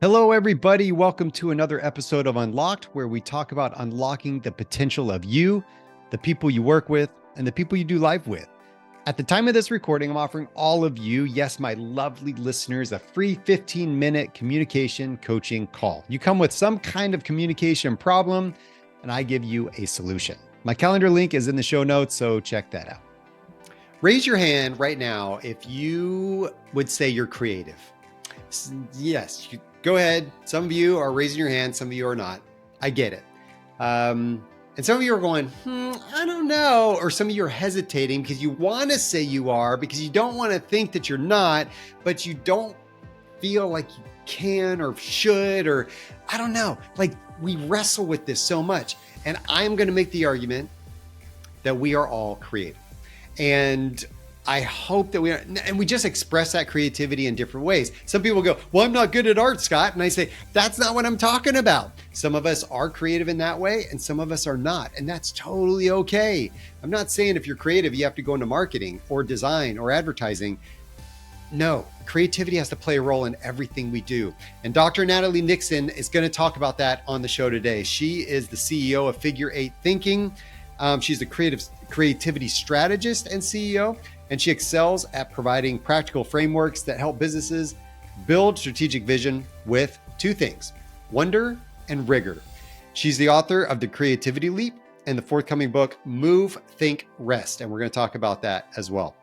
Hello, everybody. Welcome to another episode of Unlocked, where we talk about unlocking the potential of you, the people you work with, and the people you do life with. At the time of this recording, I'm offering all of you, yes, my lovely listeners, a free 15-minute communication coaching call. You come with some kind of communication problem, and I give you a solution. My calendar link is in the show notes, so check that out. Raise your hand right now if you would say you're creative. Yes, go ahead. Some of you are raising your hand. Some of you are not. I get it. And some of you are going, I don't know. Or some of you are hesitating because you want to say you are, because you don't want to think that you're not, but you don't feel like you can or should, or I don't know. Like, we wrestle with this so much. And I'm going to make the argument that we are all creative. And I hope that we just express that creativity in different ways. Some people go, well, I'm not good at art, Scott. And I say, that's not what I'm talking about. Some of us are creative in that way, and some of us are not. And that's totally okay. I'm not saying if you're creative, you have to go into marketing or design or advertising. No, creativity has to play a role in everything we do. And Dr. Natalie Nixon is going to talk about that on the show today. She is the CEO of Figure 8 Thinking. She's a creativity strategist and CEO, and she excels at providing practical frameworks that help businesses build strategic vision with two things: wonder and rigor. She's the author of The Creativity Leap and the forthcoming book, Move, Think, Rest. And we're going to talk about that as well.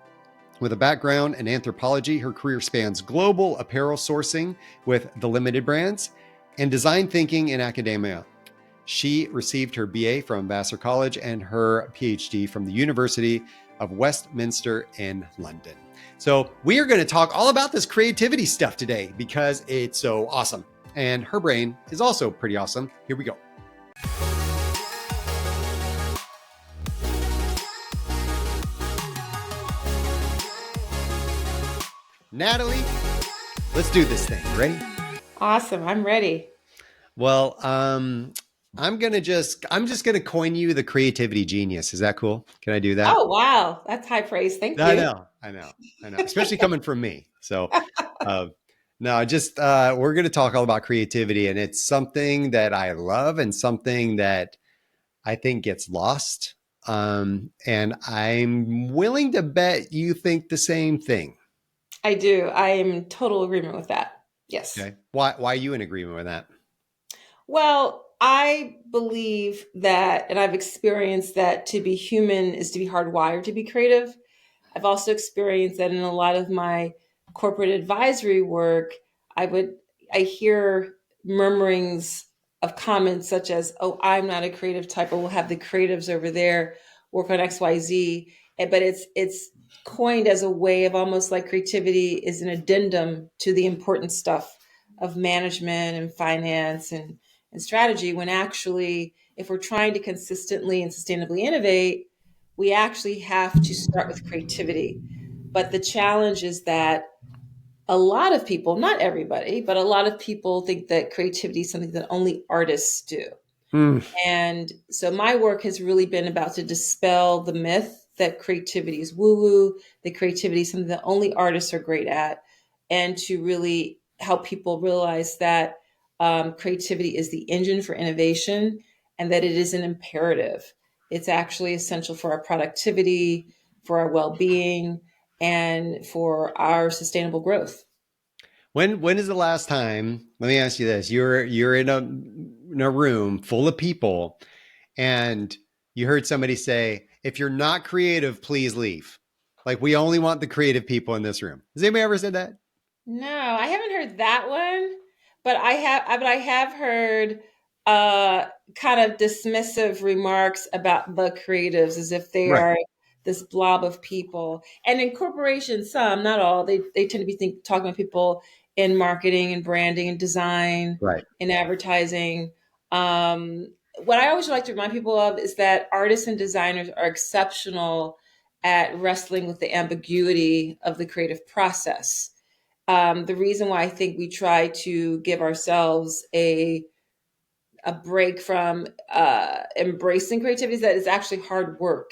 With a background in anthropology, her career spans global apparel sourcing with the Limited Brands and design thinking in academia. She received her BA from Vassar College and her PhD from the University of Westminster in London. So we are going to talk all about this creativity stuff today because it's so awesome. And her brain is also pretty awesome. Here we go. Natalie, let's do this thing. Ready? Awesome. I'm ready. Well, I'm just gonna coin you the creativity genius. Is that cool? Can I do that? Oh, wow. That's high praise. Thank I you. know. Especially coming from me. So, no, just we're gonna talk all about creativity, and it's something that I love and something that I think gets lost. And I'm willing to bet you think the same thing. I do. I am in total agreement with that. Yes. Okay. Why are you in agreement with that? Well, I believe that, and I've experienced that to be human is to be hardwired to be creative. I've also experienced that in a lot of my corporate advisory work, I hear murmurings of comments such as, "Oh, I'm not a creative type, or we'll have the creatives over there work on XYZ." But it's coined as a way of almost like creativity is an addendum to the important stuff of management and finance and strategy, when actually, if we're trying to consistently and sustainably innovate, we actually have to start with creativity. But the challenge is that a lot of people, not everybody, but a lot of people think that creativity is something that only artists do. Hmm. And so my work has really been about to dispel the myth that creativity is woo-woo, that creativity is something that only artists are great at, and to really help people realize that creativity is the engine for innovation and that it is an imperative. It's actually essential for our productivity, for our well-being, and for our sustainable growth. When is the last time? Let me ask you this: you're in a room full of people, and you heard somebody say, "If you're not creative, please leave." Like, we only want the creative people in this room. Has anybody ever said that? No, I haven't heard that one, but I have heard kind of dismissive remarks about the creatives as if they Right. are this blob of people. And in corporations, some, not all, they tend to be talking about people in marketing and branding and design Right. and advertising. Um, what I always like to remind people of is that artists and designers are exceptional at wrestling with the ambiguity of the creative process. The reason why I think we try to give ourselves a break from embracing creativity is that it's actually hard work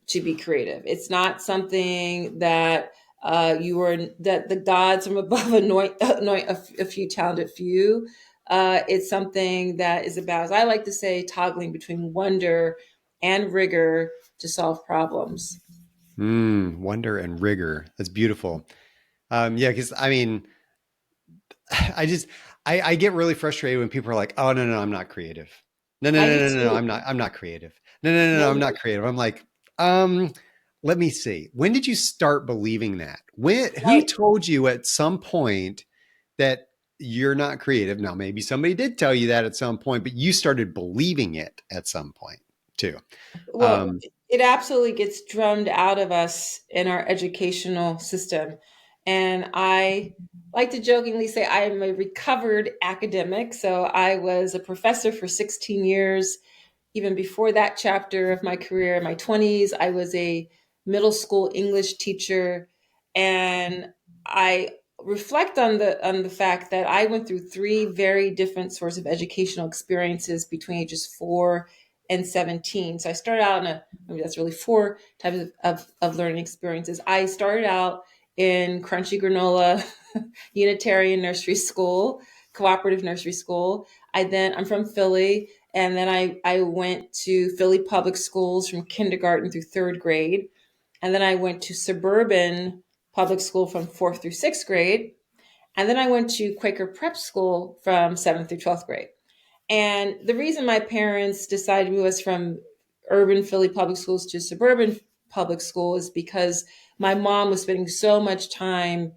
to be creative. It's not something that You were that the gods from above anoint a few talented few. It's something that is about, as I like to say, toggling between wonder and rigor to solve problems. Wonder and rigor. That's beautiful. Yeah, because I mean, I just I get really frustrated when people are like, "Oh no, no, I'm not creative. No, no, I no, do no, no, no, too. I'm not creative. No, no, no, no, No, I'm not creative." I'm like, um, let me see. When did you start believing that? Who right. told you at some point that you're not creative? Now, maybe somebody did tell you that at some point, but you started believing it at some point too. Well, Um, it absolutely gets drummed out of us in our educational system. And I like to jokingly say I am a recovered academic. So I was a professor for 16 years. Even before that chapter of my career, in my 20s, I was a middle school English teacher. And I reflect on the fact that I went through three very different sorts of educational experiences between ages 4 and 17. So I started out in maybe that's really four types of learning experiences. I started out in crunchy granola Unitarian nursery school, cooperative nursery school. I'm from Philly, and then I went to Philly public schools from kindergarten through third grade. And then I went to suburban public school from fourth through sixth grade. And then I went to Quaker prep school from seventh through 12th grade. And the reason my parents decided to move us from urban Philly public schools to suburban public school is because my mom was spending so much time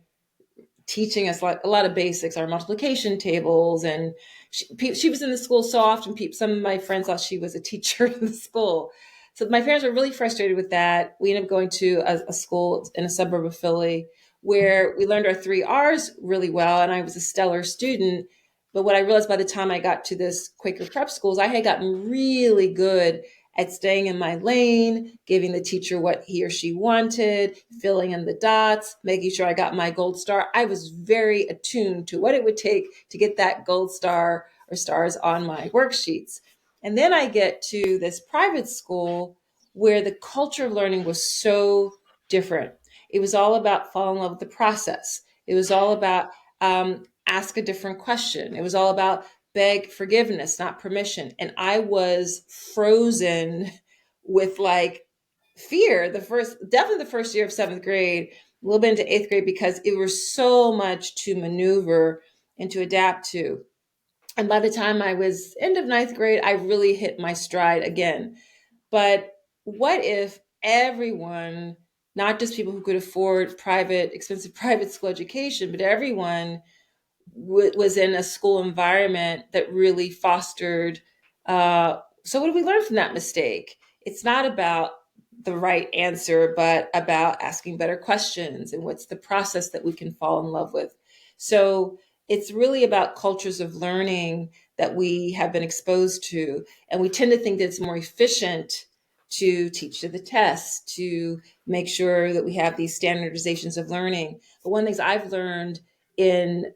teaching us like a lot of basics, our multiplication tables, and she was in the school so often. Some of my friends thought she was a teacher in the school, so my parents were really frustrated with that. We ended up going to a school in a suburb of Philly where we learned our three R's really well, and I was a stellar student. But what I realized by the time I got to this Quaker prep schools, I had gotten really good at staying in my lane, giving the teacher what he or she wanted, filling in the dots, making sure I got my gold star. I was very attuned to what it would take to get that gold star or stars on my worksheets. And then I get to this private school where the culture of learning was so different. It was all about falling in love with the process. It was all about ask a different question. It was all about beg forgiveness, not permission. And I was frozen with like fear definitely the first year of seventh grade, a little bit into eighth grade, because it was so much to maneuver and to adapt to. And by the time I was end of ninth grade, I really hit my stride again. But what if everyone, not just people who could afford expensive private school education, but everyone was in a school environment that really fostered. So, what did we learn from that mistake? It's not about the right answer, but about asking better questions and what's the process that we can fall in love with. So, it's really about cultures of learning that we have been exposed to. And we tend to think that it's more efficient to teach to the test, to make sure that we have these standardizations of learning. But one of the things I've learned in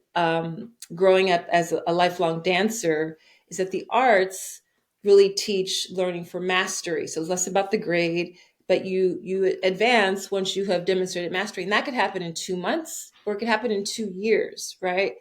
growing up as a lifelong dancer is that the arts really teach learning for mastery. So it's less about the grade, but you advance once you have demonstrated mastery, and that could happen in 2 months or it could happen in 2 years, right?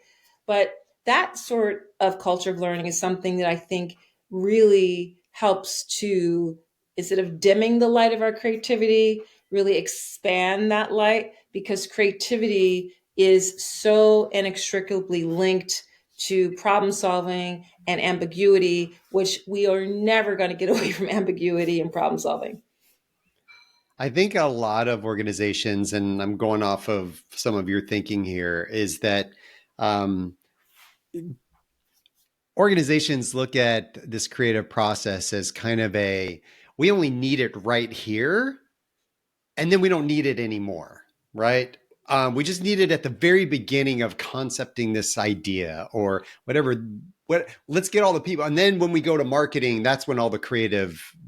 But that sort of culture of learning is something that I think really helps to, instead of dimming the light of our creativity, really expand that light, because creativity is so inextricably linked to problem solving and ambiguity, which we are never going to get away from ambiguity and problem solving. I think a lot of organizations, and I'm going off of some of your thinking here, is that um, organizations look at this creative process as kind of we only need it right here, and then we don't need it anymore, right? We just need it at the very beginning of concepting this idea or whatever. Let's get all the people, and then when we go to marketing, that's when all the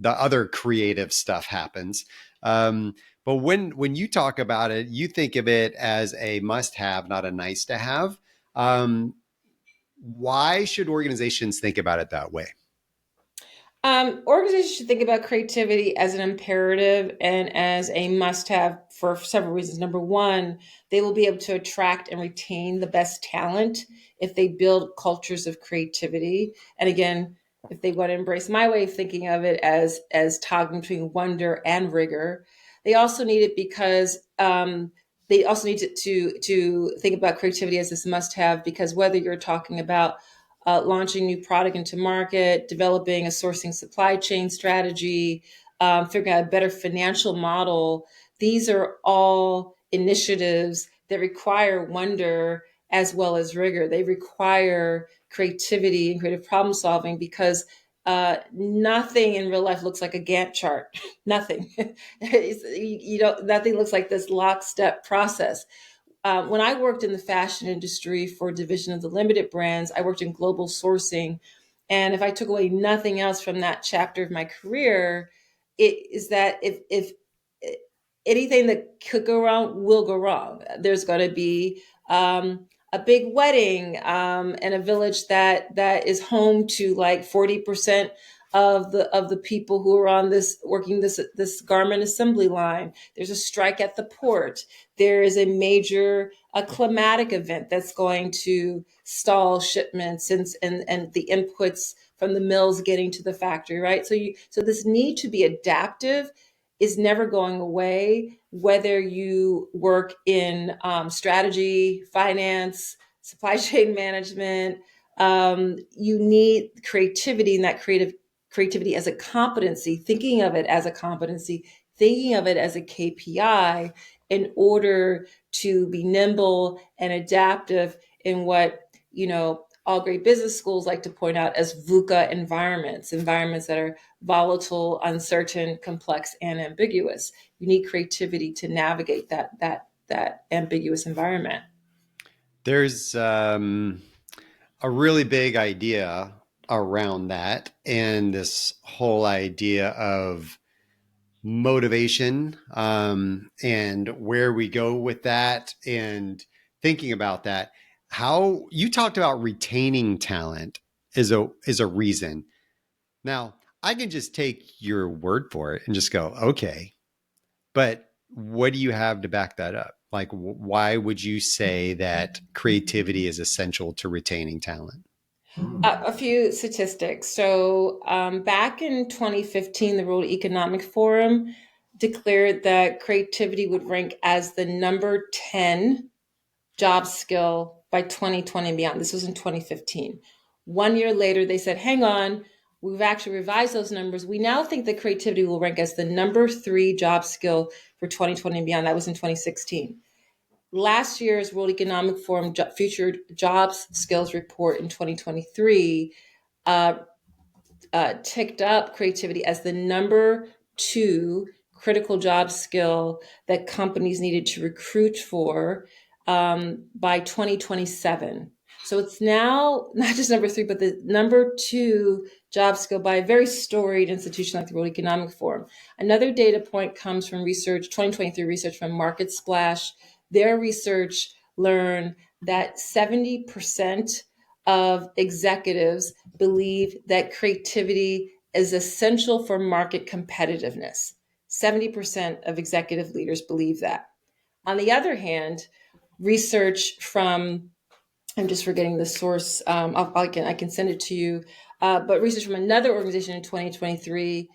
other creative stuff happens. But when you talk about it, you think of it as a must-have, not a nice-to-have. Um, why should organizations think about it that way? Organizations should think about creativity as an imperative and as a must-have for several reasons. Number one, they will be able to attract and retain the best talent if they build cultures of creativity. And again, if they want to embrace my way of thinking of it as toggling between wonder and rigor, they also need it because they also need to think about creativity as this must-have, because whether you're talking about launching new product into market, developing a sourcing supply chain strategy, figuring out a better financial model. These are all initiatives that require wonder as well as rigor. They require creativity and creative problem solving, because nothing in real life looks like a Gantt chart. Nothing. You don't. Nothing looks like this lockstep process. When I worked in the fashion industry for a division of the limited brands, I worked in global sourcing. And if I took away nothing else from that chapter of my career, it is that if anything that could go wrong will go wrong. There's going to be a big wedding in a village that is home to like 40% of the people who are on this working this garment assembly line. There's a strike at the port. There is a major a climatic event that's going to stall shipments and the inputs from the mills getting to the factory, right? So this need to be adaptive is never going away, whether you work in strategy, finance, supply chain management. You need creativity, and that creativity as a competency, thinking of it as a competency, thinking of it as a KPI in order to be nimble and adaptive in what, all great business schools like to point out as VUCA environments that are volatile, uncertain, complex, and ambiguous. You need creativity to navigate that ambiguous environment. There's a really big idea around that, and this whole idea of motivation and where we go with that, and thinking about that. How you talked about retaining talent is a reason. Now, I can just take your word for it and just go, okay, but what do you have to back that up? Like, why would you say that creativity is essential to retaining talent? A few statistics. So, back in 2015, the World Economic Forum declared that creativity would rank as the number 10 job skill by 2020 and beyond. This was in 2015. 1 year later, they said, hang on, we've actually revised those numbers. We now think that creativity will rank as the number 3 job skill for 2020 and beyond. That was in 2016. Last year's World Economic Forum Future Jobs Skills Report in 2023 uh, ticked up creativity as the number 2 critical job skill that companies needed to recruit for by 2027. So it's now not just number 3, but the number 2 job skill by a very storied institution like the World Economic Forum. Another data point comes from research, 2023 research from Market Splash. Their research learned that 70% of executives believe that creativity is essential for market competitiveness. 70% of executive leaders believe that. On the other hand, research from, I'm just forgetting the source, I can send it to you, but research from another organization in 2023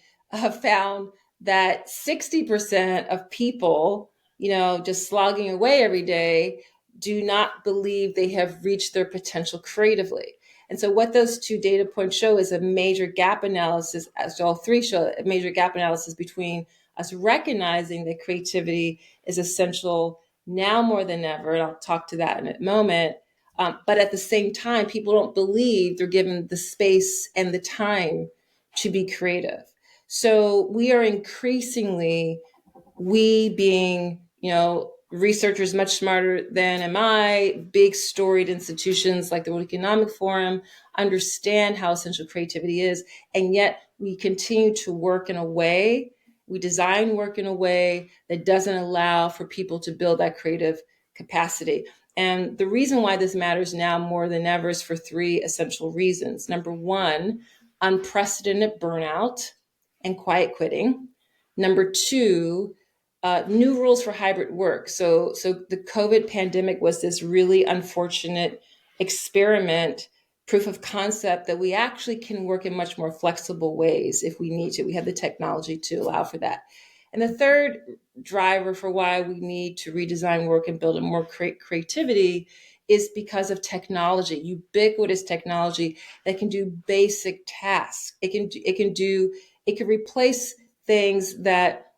found that 60% of people, just slogging away every day, do not believe they have reached their potential creatively. And so what those 2 data points show is a major gap analysis, as all 3 show, a major gap analysis between us recognizing that creativity is essential now more than ever, and I'll talk to that in a moment. But at the same time, people don't believe they're given the space and the time to be creative. So we are increasingly, we being, researchers much smarter than am I, big storied institutions like the World Economic Forum understand how essential creativity is. And yet we continue to work in a way, we design work in a way that doesn't allow for people to build that creative capacity. And the reason why this matters now more than ever is for 3 essential reasons. Number one, unprecedented burnout and quiet quitting. Number two, new rules for hybrid work. So the COVID pandemic was this really unfortunate experiment, proof of concept that we actually can work in much more flexible ways if we need to. We have the technology to allow for that. And the third driver for why we need to redesign work and build in more creativity is because of technology, ubiquitous technology that can do basic tasks. It can replace things that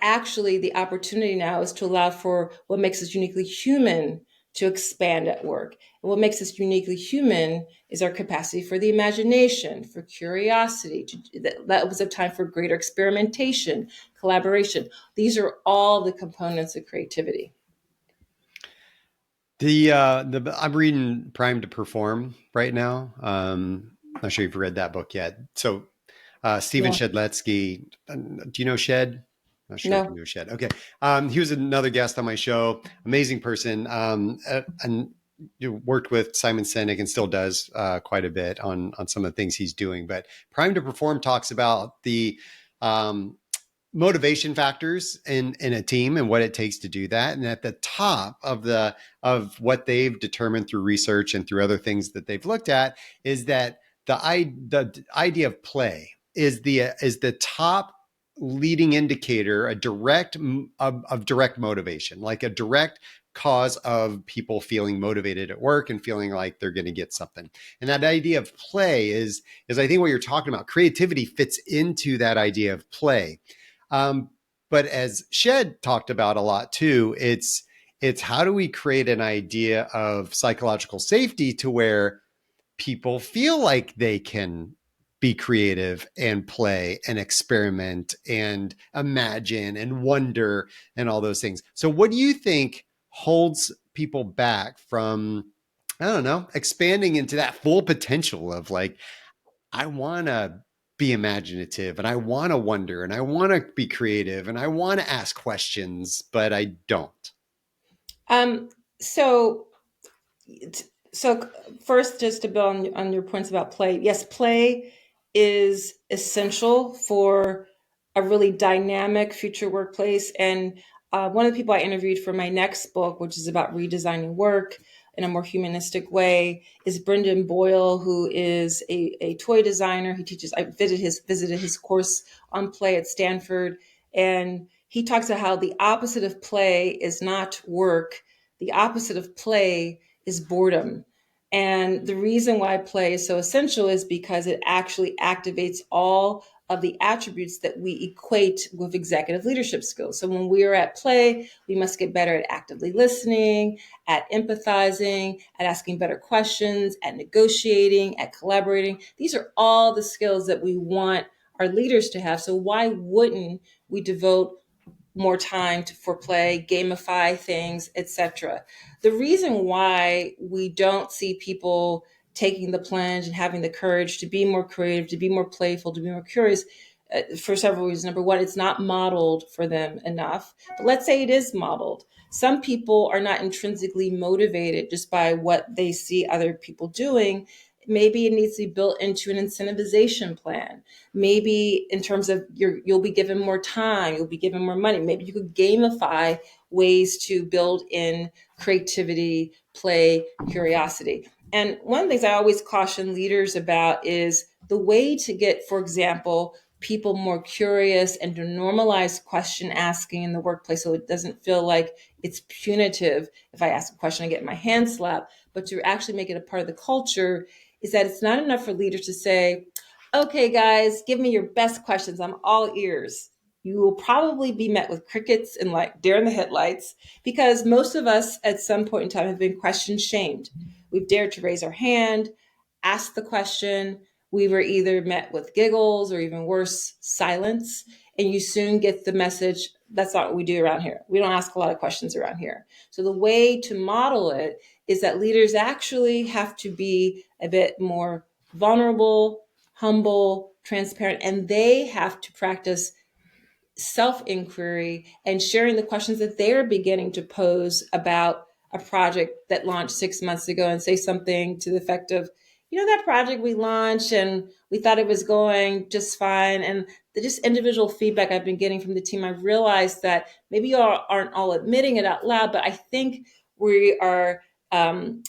actually the opportunity now is to allow for what makes us uniquely human to expand at work. And what makes us uniquely human is our capacity for the imagination, for curiosity. That was a time for greater experimentation, collaboration. These are all the components of creativity. I'm reading Prime to Perform right now. Not sure if you've read that book yet. So Stephen Yeah. Shedletsky, do you know Shed? Not sure if you No. know Shed. Okay. He was another guest on my show. Amazing person. And you worked with Simon Sinek and still does quite a bit on some of the things he's doing. But Prime to Perform talks about the motivation factors in a team and what it takes to do that. And at the top of what they've determined through research and through other things that they've looked at is that the idea of play is the top leading indicator, a direct of direct motivation, like a direct cause of people feeling motivated at work and feeling like they're going to get something. And that idea of play is I think what you're talking about. Creativity fits into that idea of play. But as Shed talked about a lot too, it's how do we create an idea of psychological safety to where people feel like they can be creative and play and experiment and imagine and wonder and all those things. So what do you think holds people back from, I don't know, expanding into that full potential of like, I want to be imaginative and I want to wonder and I want to be creative and I want to ask questions, but I don't. Um, so so first, just to build on your points about play, yes, play is essential for a really dynamic future workplace. And one of the people I interviewed for my next book, which is about redesigning work in a more humanistic way, is Brendan Boyle, who is a toy designer. He teaches. I visited his course on play at Stanford, and he talks about how the opposite of play is not work. The opposite of play is boredom. And the reason why play is so essential is because it actually activates all of the attributes that we equate with executive leadership skills. So when we are at play, we must get better at actively listening, at empathizing, at asking better questions, at negotiating, at collaborating. These are all the skills that we want our leaders to have. So why wouldn't we devote more time for play, gamify things, etc. The reason why we don't see people taking the plunge and having the courage to be more creative, to be more playful, to be more curious, for several reasons. Number one, it's not modeled for them enough. But let's say it is modeled. Some people are not intrinsically motivated just by what they see other people doing. Maybe it needs to be built into an incentivization plan. Maybe in terms of you'll be given more time, you'll be given more money. Maybe you could gamify ways to build in creativity, play, curiosity. And one of the things I always caution leaders about is the way to get, for example, people more curious and to normalize question asking in the workplace so it doesn't feel like it's punitive if I ask a question, I get my hand slapped, but to actually make it a part of the culture is that it's not enough for leaders to say, okay, guys, give me your best questions. I'm all ears. You will probably be met with crickets and like deer in the headlights because most of us at some point in time have been question shamed. We've dared to raise our hand, ask the question. We were either met with giggles or even worse, silence. And you soon get the message that's not what we do around here. We don't ask a lot of questions around here. So the way to model it is that leaders actually have to be a bit more vulnerable, humble, transparent, and they have to practice self-inquiry and sharing the questions that they're beginning to pose about a project that launched 6 months ago and say something to the effect of, that project we launched and we thought it was going just fine. And the just individual feedback I've been getting from the team, I realized that maybe you all aren't all admitting it out loud, but I think we are um,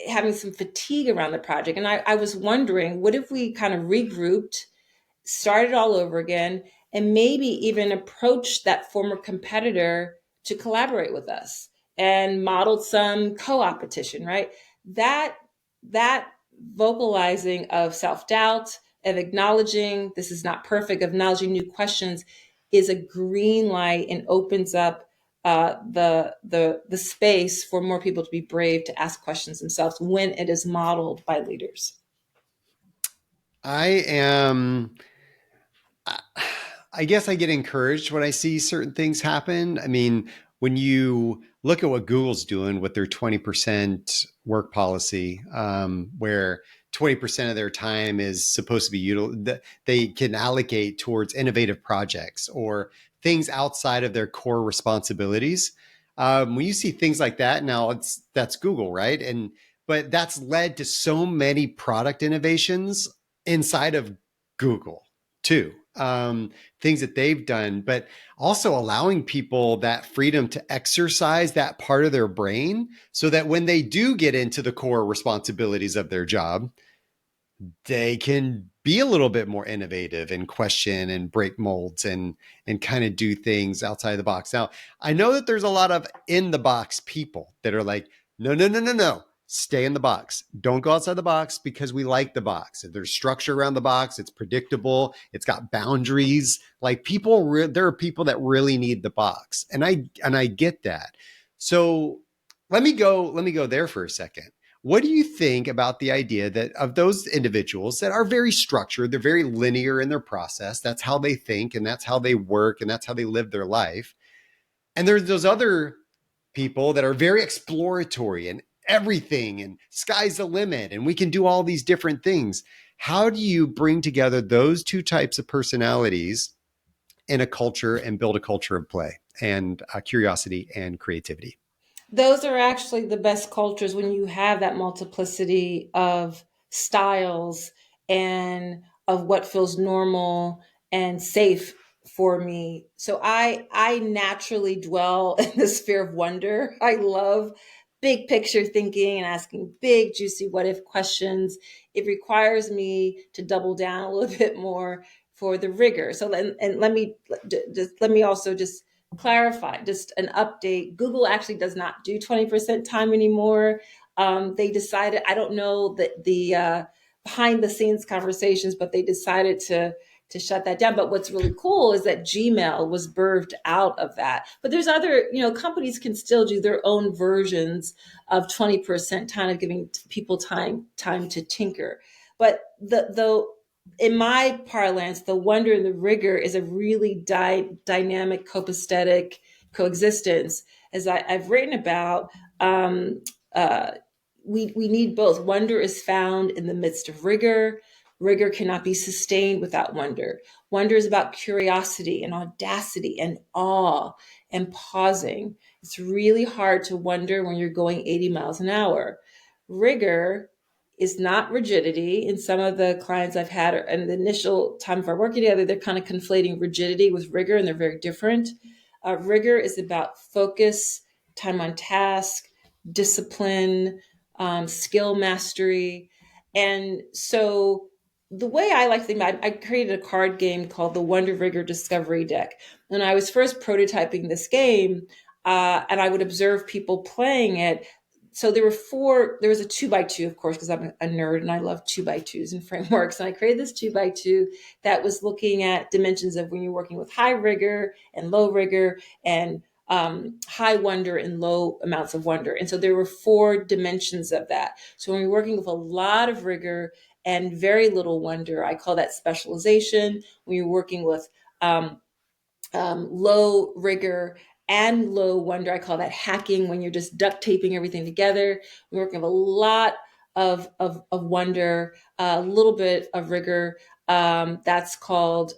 having some fatigue around the project. And I was wondering, what if we kind of regrouped, started all over again, and maybe even approached that former competitor to collaborate with us and modeled some co-opetition, right? That vocalizing of self-doubt, of acknowledging this is not perfect, of acknowledging new questions is a green light and opens up the space for more people to be brave to ask questions themselves when it is modeled by leaders. I am I guess I get encouraged when I see certain things happen. I mean, when you look at what Google's doing with their 20% work policy, where 20% of their time is supposed to be they can allocate towards innovative projects or things outside of their core responsibilities. When you see things like that, now that's Google, right? But that's led to so many product innovations inside of Google too. Things that they've done, but also allowing people that freedom to exercise that part of their brain so that when they do get into the core responsibilities of their job, they can be a little bit more innovative and question and break molds and kind of do things outside the box. Now, I know that there's a lot of in the box people that are like, no, no, no, no, no. Stay in the box. Don't go outside the box because we like the box. If there's structure around the box, it's predictable, it's got boundaries. Like there are people that really need the box. And I get that. So let me go there for a second. What do you think about the idea that of those individuals that are very structured, they're very linear in their process, that's how they think and that's how they work and that's how they live their life. And there's those other people that are very exploratory and everything and sky's the limit and we can do all these different things. How do you bring together those two types of personalities in a culture and build a culture of play and curiosity and creativity? Those are actually the best cultures when you have that multiplicity of styles and of what feels normal and safe for me. So I naturally dwell in the sphere of wonder. I love big picture thinking and asking big juicy what if questions. It requires me to double down a little bit more for the rigor. So and let me also just clarify, just an update. Google actually does not do 20% time anymore. They decided, I don't know the behind the scenes conversations, but they decided to shut that down. But what's really cool is that Gmail was birthed out of that. But there's other, companies can still do their own versions of 20% time of giving people time to tinker. But the in my parlance, the wonder and the rigor is a really dynamic, copacetic coexistence. As I've written about, uh, we need both. Wonder is found in the midst of rigor. Rigor cannot be sustained without wonder. Wonder is about curiosity and audacity and awe and pausing. It's really hard to wonder when you're going 80 miles an hour. Rigor is not rigidity. And some of the clients I've had, and the initial time of our working together, they're kind of conflating rigidity with rigor, and they're very different. Rigor is about focus, time on task, discipline, skill mastery. And so the way I like to think about it, I created a card game called the Wonder Rigor Discovery Deck. When I was first prototyping this game, and I would observe people playing it, so there was a 2x2, of course, because I'm a nerd and I love 2x2s and frameworks. And I created this 2x2 that was looking at dimensions of when you're working with high rigor and low rigor and high wonder and low amounts of wonder. And so there were 4 dimensions of that. So when you're working with a lot of rigor and very little wonder, I call that specialization. When you're working with low rigor and low wonder, I call that hacking. When you're just duct taping everything together, we're working with a lot of wonder, a little bit of rigor. That's called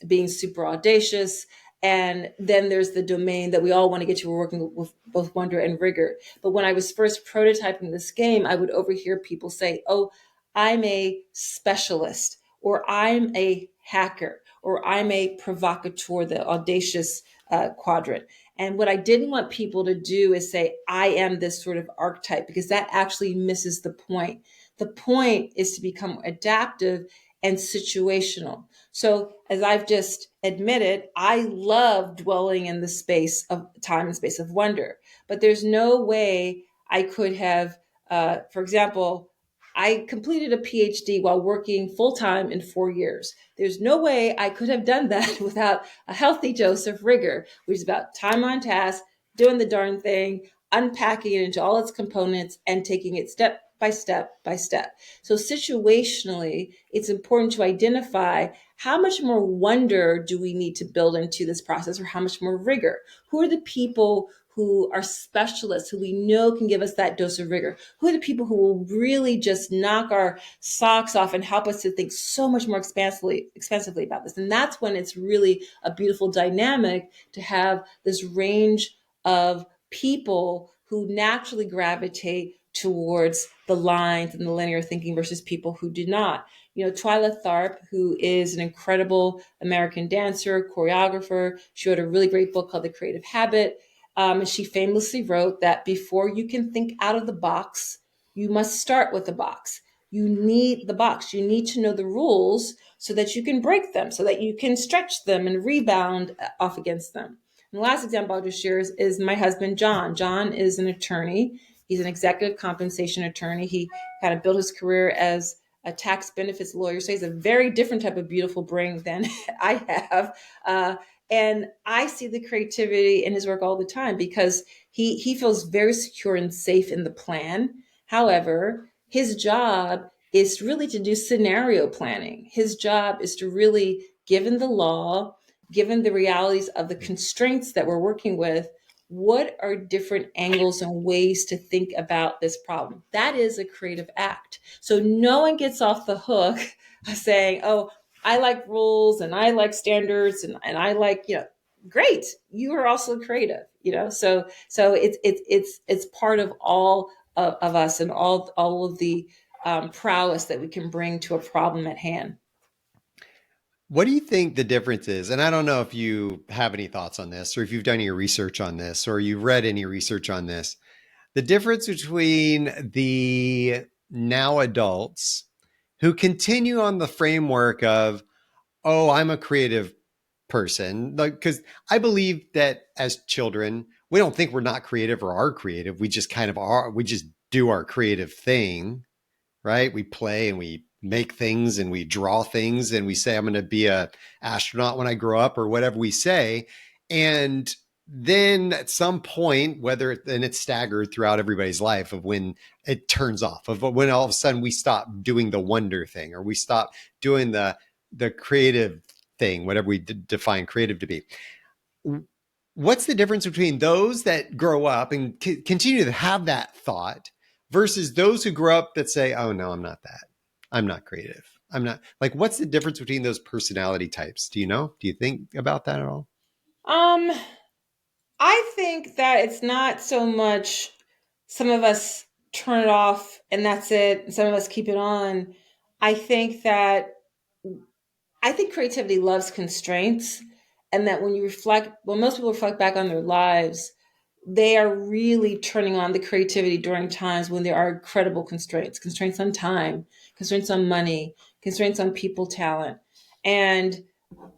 being super audacious. And then there's the domain that we all want to get to. We're working with both wonder and rigor. But when I was first prototyping this game, I would overhear people say, "Oh, I'm a specialist, or I'm a hacker, or I'm a provocateur, the audacious quadrant. And what I didn't want people to do is say, I am this sort of archetype, because that actually misses the point. The point is to become adaptive and situational. So, as I've just admitted, I love dwelling in the space of time and space of wonder, but there's no way I could have, for example, I completed a PhD while working full time in 4 years. There's no way I could have done that without a healthy dose of rigor, which is about time on task, doing the darn thing, unpacking it into all its components, and taking it step by step by step. So, situationally, it's important to identify how much more wonder do we need to build into this process, or how much more rigor? Who are the people who are specialists, who we know can give us that dose of rigor? Who are the people who will really just knock our socks off and help us to think so much more expansively about this? And that's when it's really a beautiful dynamic to have this range of people who naturally gravitate towards the lines and the linear thinking versus people who do not. You know, Twyla Tharp, who is an incredible American dancer, choreographer, she wrote a really great book called The Creative Habit. And she famously wrote that before you can think out of the box, you must start with the box. You need the box. You need to know the rules so that you can break them, so that you can stretch them and rebound off against them. And the last example I'll just share is my husband, John. John is an attorney. He's an executive compensation attorney. He kind of built his career as a tax benefits lawyer. So he's a very different type of beautiful brain than I have. And I see the creativity in his work all the time, because he feels very secure and safe in the plan. However, his job is really to do scenario planning. His job is to really, given the law, given the realities of the constraints that we're working with, what are different angles and ways to think about this problem? That is a creative act. So no one gets off the hook saying, oh, I like rules and I like standards and I like, great. You are also creative, so it's part of all of us, and all of the prowess that we can bring to a problem at hand. What do you think the difference is? And I don't know if you have any thoughts on this, or if you've done any research on this, or you've read any research on this. The difference between the now adults who continue on the framework of, oh, I'm a creative person. Like, because I believe that as children, we don't think we're not creative or are creative. We just kind of are. We just do our creative thing, right? We play and we make things and we draw things and we say, I'm going to be a astronaut when I grow up, or whatever we say. And then at some point, and it's staggered throughout everybody's life, of when it turns off, of when all of a sudden we stop doing the wonder thing, or we stop doing the creative thing, whatever we define creative to be. What's the difference between those that grow up and continue to have that thought versus those who grow up that say, oh, no, I'm not that. I'm not creative. I'm not, like, what's the difference between those personality types? Do you know? Do you think about that at all? Um, I think that it's not so much some of us turn it off and that's it, and some of us keep it on. I think that I think creativity loves constraints, and that when most people reflect back on their lives, they are really turning on the creativity during times when there are incredible constraints on time, constraints on money, constraints on people talent. And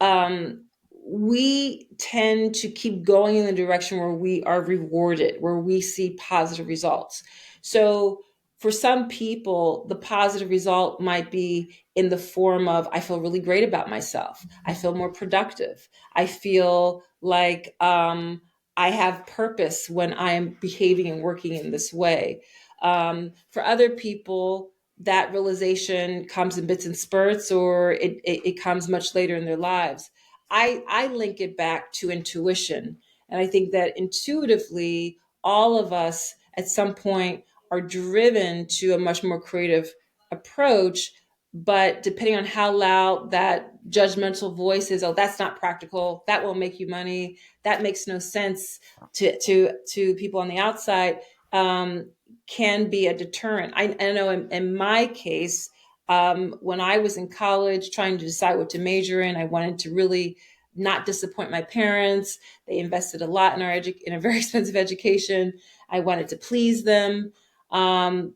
um, we tend to keep going in the direction where we are rewarded, where we see positive results. So for some people, the positive result might be in the form of, I feel really great about myself. I feel more productive. I feel like I have purpose when I am behaving and working in this way. For other people, that realization comes in bits and spurts, or it comes much later in their lives. I link it back to intuition. And I think that intuitively, all of us at some point are driven to a much more creative approach. But depending on how loud that judgmental voice is, oh, that's not practical, that won't make you money, that makes no sense to people on the outside, can be a deterrent. I know in my case, When I was in college trying to decide what to major in, I wanted to really not disappoint my parents. They invested a lot in in a very expensive education. I wanted to please them. Um,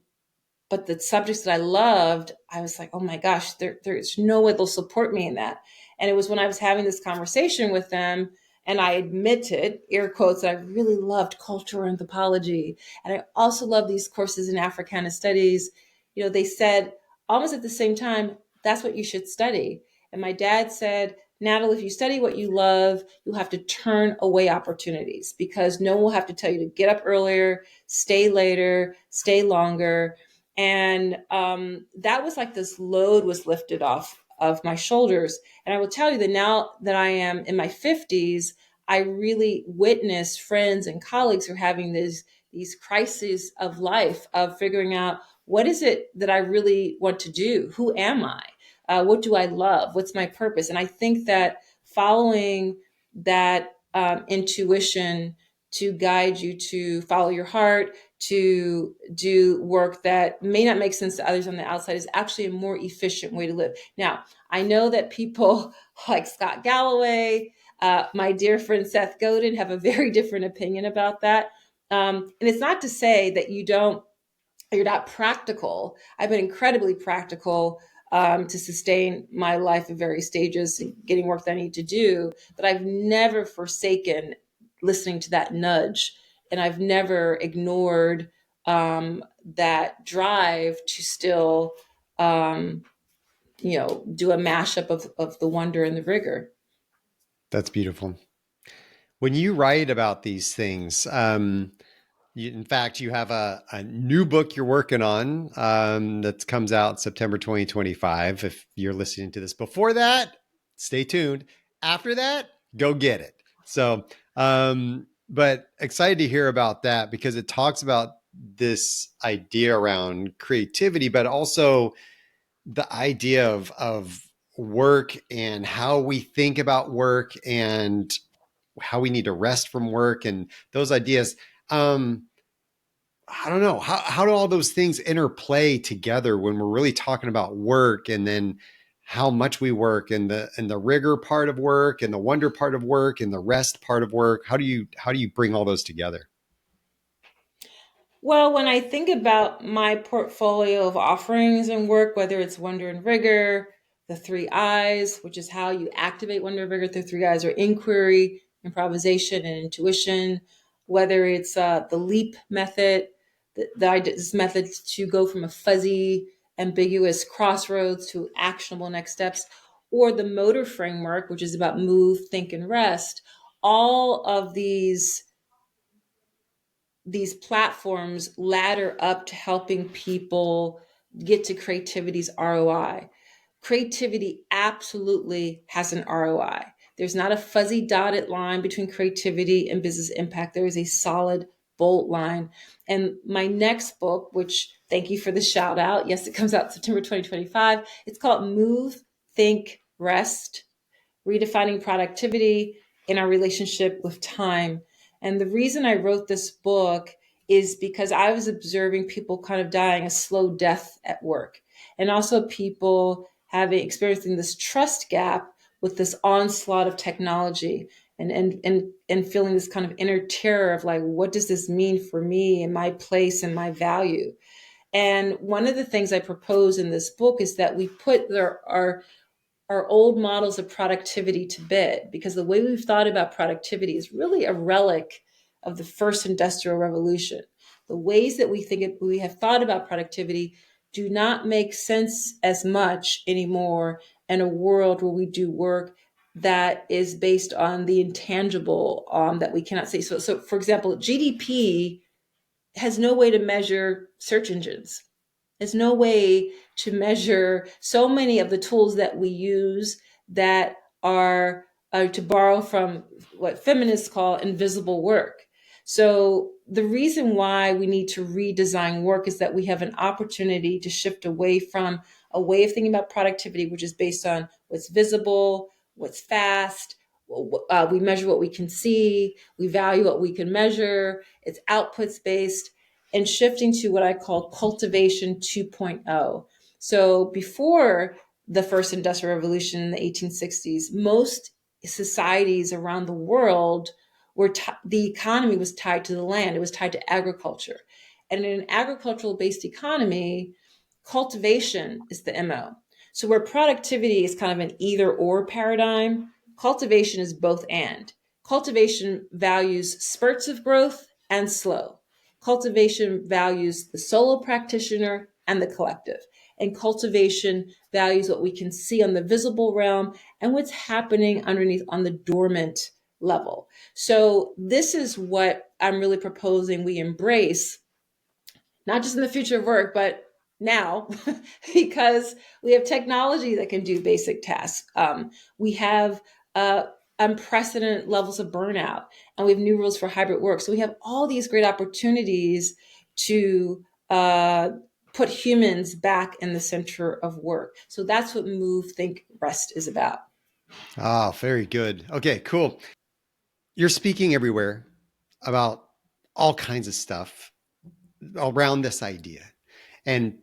but the subjects that I loved, I was like, oh my gosh, there's no way they'll support me in that. And it was when I was having this conversation with them, and I admitted, air quotes, that I really loved cultural anthropology. And I also love these courses in Africana studies. They said almost at the same time, that's what you should study. And my dad said, Natalie, if you study what you love, you'll have to turn away opportunities because no one will have to tell you to get up earlier, stay later, stay longer. And that was like this load was lifted off of my shoulders. And I will tell you that now that I am in my 50s, I really witness friends and colleagues who are having these crises of life, of figuring out what is it that I really want to do? Who am I? What do I love? What's my purpose? And I think that following that intuition to guide you to follow your heart, to do work that may not make sense to others on the outside is actually a more efficient way to live. Now, I know that people like Scott Galloway, my dear friend Seth Godin have a very different opinion about that. And it's not to say that you're not practical. I've been incredibly practical to sustain my life at various stages, getting work that I need to do. But I've never forsaken listening to that nudge, and I've never ignored that drive to still, um, do a mashup of the wonder and the rigor. That's beautiful. When you write about these things, in fact, you have a new book you're working on that comes out September 2025. If you're listening to this before that, stay tuned. After that, go get it. So, but excited to hear about that because it talks about this idea around creativity, but also the idea of work and how we think about work and how we need to rest from work and those ideas. I don't know how do all those things interplay together when we're really talking about work and then how much we work and the rigor part of work and the wonder part of work and the rest part of work. How do you bring all those together? Well, when I think about my portfolio of offerings and work, whether it's Wonder and Rigor, the three I's, which is how you activate Wonder and Rigor, the three I's are inquiry, improvisation, and intuition, whether it's the LEAP method, this method to go from a fuzzy, ambiguous crossroads to actionable next steps, or the motor framework, which is about move, think, and rest, all of these platforms ladder up to helping people get to creativity's ROI. Creativity absolutely has an ROI. There's not a fuzzy dotted line between creativity and business impact. There is a solid bold line. And my next book, which thank you for the shout out. Yes, it comes out September 2025. It's called Move, Think, Rest, Redefining Productivity in Our Relationship with Time. And the reason I wrote this book is because I was observing people kind of dying a slow death at work, and also people having experiencing this trust gap with this onslaught of technology, and feeling this kind of inner terror of like, what does this mean for me and my place and my value? And one of the things I propose in this book is that we put our old models of productivity to bed, because the way we've thought about productivity is really a relic of the first industrial revolution. The ways that we have thought about productivity do not make sense as much anymore in a world where we do work that is based on the intangible, that we cannot see. So for example, GDP has no way to measure search engines. There's no way to measure so many of the tools that we use that are, to borrow from what feminists call invisible work. So the reason why we need to redesign work is that we have an opportunity to shift away from a way of thinking about productivity, which is based on what's visible, what's fast. We measure what we can see. We value what we can measure. It's outputs based, and shifting to what I call cultivation 2.0, So before the first industrial revolution in the 1860s, most societies around the world the economy was tied to the land. It was tied to agriculture. And in an agricultural based economy, cultivation is the MO. So where productivity is kind of an either or paradigm, cultivation is both and. Cultivation values spurts of growth and slow. Cultivation values the solo practitioner and the collective. And cultivation values what we can see on the visible realm and what's happening underneath on the dormant level. So this is what I'm really proposing we embrace, not just in the future of work, but now, because we have technology that can do basic tasks. We have unprecedented levels of burnout, and we have new rules for hybrid work. So we have all these great opportunities to put humans back in the center of work. So that's what Move, Think, Rest is about. Ah, very good. Okay, cool. You're speaking everywhere about all kinds of stuff around this idea. And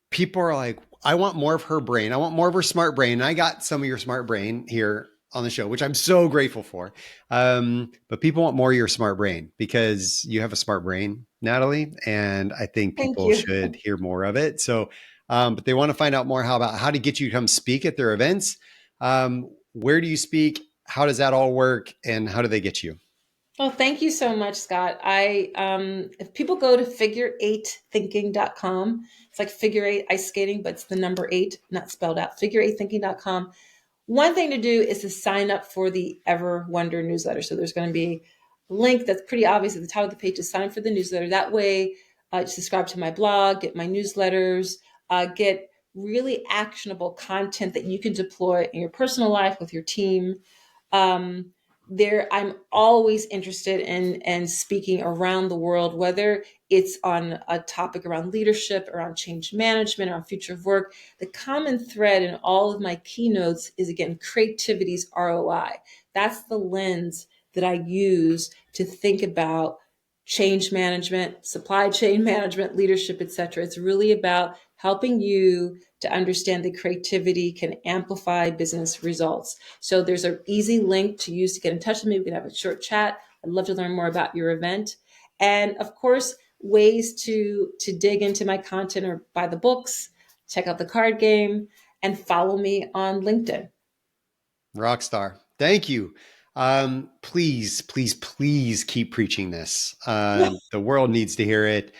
people are like, I want more of her brain. I want more of her smart brain. And I got some of your smart brain here on the show, which I'm so grateful for. But people want more of your smart brain because you have a smart brain, Natalie. And I think Thank people you. should hear more of it. So, but they want to find out more about how to get you to come speak at their events. Where do you speak? How does that all work? And how do they get you? Well, thank you so much, Scott. If people go to figure8thinking.com, it's like figure eight ice skating, but it's the number eight, not spelled out, figure8thinking.com. One thing to do is to sign up for the Ever Wonder newsletter. So there's going to be a link that's pretty obvious at the top of the page to sign up for the newsletter. That way, subscribe to my blog, get my newsletters, get really actionable content that you can deploy in your personal life with your team. I'm always interested in speaking around the world, whether it's on a topic around leadership, around change management, around future of work. The common thread in all of my keynotes is, again, creativity's ROI. That's the lens that I use to think about change management, supply chain management, leadership, etc. It's really about helping you to understand that creativity can amplify business results. So there's an easy link to use to get in touch with me. We can have a short chat. I'd love to learn more about your event. And of course, ways to dig into my content or buy the books, check out the card game, and follow me on LinkedIn. Rockstar. Thank you. Please, please, please keep preaching this. The world needs to hear it.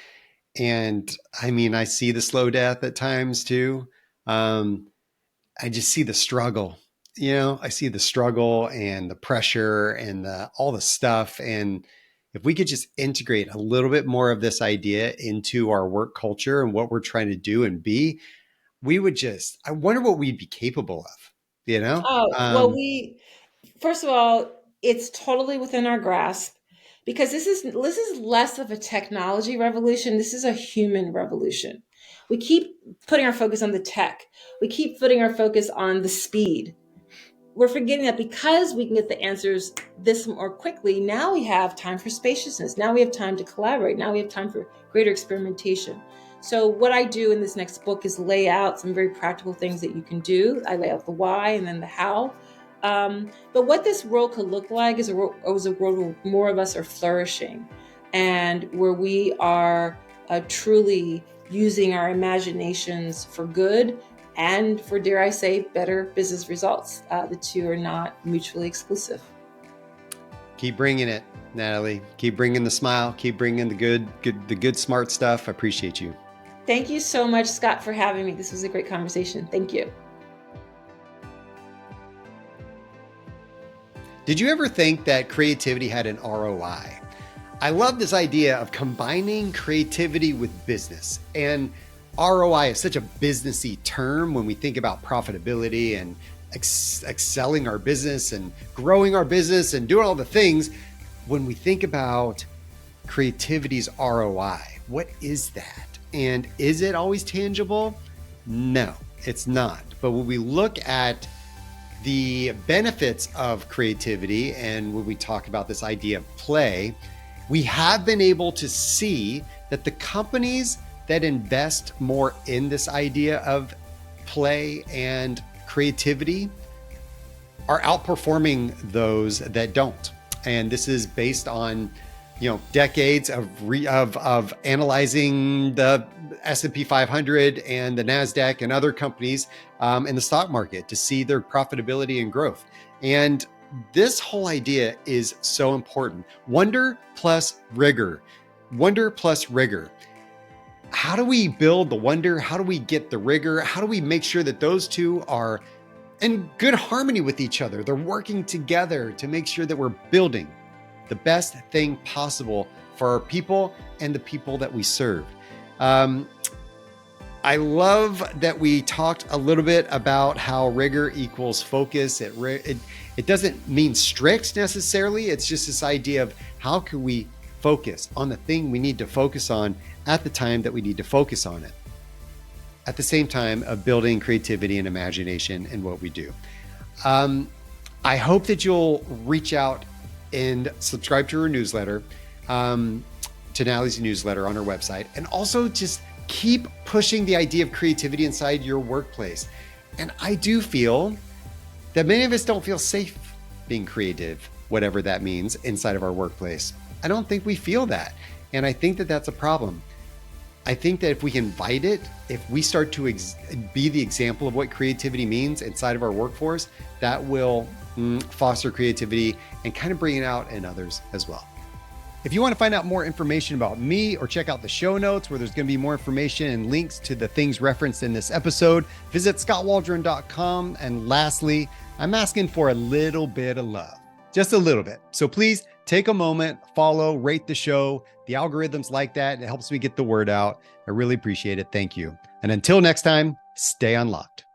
And I mean, I see the slow death at times too. I just see the struggle, I see the struggle and the pressure and all the stuff. And if we could just integrate a little bit more of this idea into our work culture and what we're trying to do and be, I wonder what we'd be capable of, Well, first of all, it's totally within our grasp because this is less of a technology revolution. This is a human revolution. We keep putting our focus on the tech. We keep putting our focus on the speed. We're forgetting that because we can get the answers this more quickly, now we have time for spaciousness. Now we have time to collaborate. Now we have time for greater experimentation. So what I do in this next book is lay out some very practical things that you can do. I lay out the why and then the how. But what this world could look like is a world where more of us are flourishing and where we are truly using our imaginations for good and for, dare I say, better business results. The two are not mutually exclusive. Keep bringing it, Natalie. Keep bringing the smile. Keep bringing the good, smart stuff. I appreciate you. Thank you so much, Scott, for having me. This was a great conversation. Thank you. Did you ever think that creativity had an ROI? I love this idea of combining creativity with business. And ROI is such a businessy term when we think about profitability and excelling our business and growing our business and doing all the things. When we think about creativity's ROI, what is that? And is it always tangible? No, it's not. But when we look at the benefits of creativity and when we talk about this idea of play, we have been able to see that the companies that invest more in this idea of play, and creativity are outperforming those that don't. And this is based on, decades of analyzing the S&P 500 and the NASDAQ and other companies in the stock market to see their profitability and growth. And this whole idea is so important. Wonder plus rigor. Wonder plus rigor. How do we build the wonder? How do we get the rigor? How do we make sure that those two are in good harmony with each other? They're working together to make sure that we're building the best thing possible for our people and the people that we serve. I love that we talked a little bit about how rigor equals focus. It doesn't mean strict necessarily. It's just this idea of how can we focus on the thing we need to focus on at the time that we need to focus on it, at the same time of building creativity and imagination in what we do. I hope that you'll reach out and subscribe to her newsletter, to Natalie's newsletter on her website, and also just keep pushing the idea of creativity inside your workplace. And I do feel that many of us don't feel safe being creative, whatever that means, inside of our workplace. I don't think we feel that. And I think that that's a problem. I think that if we invite it, if we start to be the example of what creativity means inside of our workforce, that will foster creativity and kind of bring it out in others as well. If you want to find out more information about me or check out the show notes where there's going to be more information and links to the things referenced in this episode, visit skotwaldron.com. And lastly, I'm asking for a little bit of love, just a little bit. So please take a moment, follow, rate the show. The algorithms like that. It helps me get the word out. I really appreciate it. Thank you. And until next time, stay unlocked.